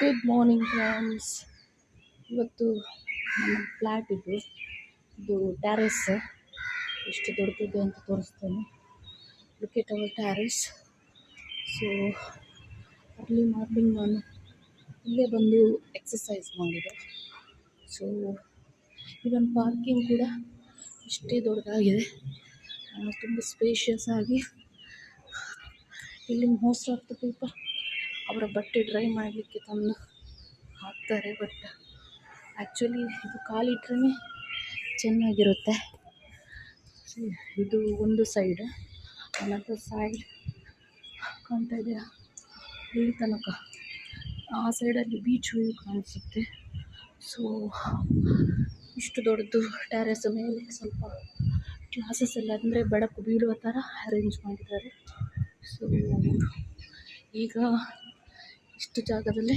Good morning friends. ಇವತ್ತು ನಮ್ಮ flat ಇದು ಟ್ಯಾರೆಸ್ ಎಷ್ಟು ದೊಡ್ಡದಿದೆ ಅಂತ ತೋರಿಸ್ತೇನೆ. Look at our terrace. So early morning ನಾನು ಇಲ್ಲೇ ಬಂದು ಎಕ್ಸಸೈಸ್ ಮಾಡಿದೆ. ಸೊ ಇವನ್ ಪಾರ್ಕಿಂಗ್ ಕೂಡ ಇಷ್ಟೇ ದೊಡ್ಡದಾಗಿದೆ, ತುಂಬ ಸ್ಪೇಷಿಯಸ್ ಆಗಿ. ಇಲ್ಲಿ ಮೋಸ್ಟ್ ಆಫ್ ದ ಪೀಪಲ್ ಅವರ ಬಟ್ಟೆ ಡ್ರೈ ಮಾಡಲಿಕ್ಕೆ ತಂದು ಹಾಕ್ತಾರೆ. ಬಟ್ ಆ್ಯಕ್ಚುಲಿ ಇದು ಕಾಲಿಟ್ರೇ ಚೆನ್ನಾಗಿರುತ್ತೆ. ಇದು ಒಂದು ಸೈಡ್, ಅನದರ್ ಸೈಡ್ ಕಾಣ್ತಾ ಇದೆಯಾ ಇಲ್ಲಿ ತನಕ. ಆ ಸೈಡಲ್ಲಿ ಬೀಚ್ ವ್ಯೂ ಕಾಣಿಸುತ್ತೆ. ಸೊ ಇಷ್ಟು ದೊಡ್ಡದು ಟ್ಯಾರೆಸ್ ಮೇಲೆ ಸ್ವಲ್ಪ ಕ್ಲಾಸಸ್ ಎಲ್ಲ ಅಂದರೆ ಬೆಳಕು ಬೀಳುವ ಥರ ಅರೇಂಜ್ ಮಾಡಿದ್ದಾರೆ. ಸೊ ಈಗ ಇಷ್ಟು ಜಾಗದಲ್ಲಿ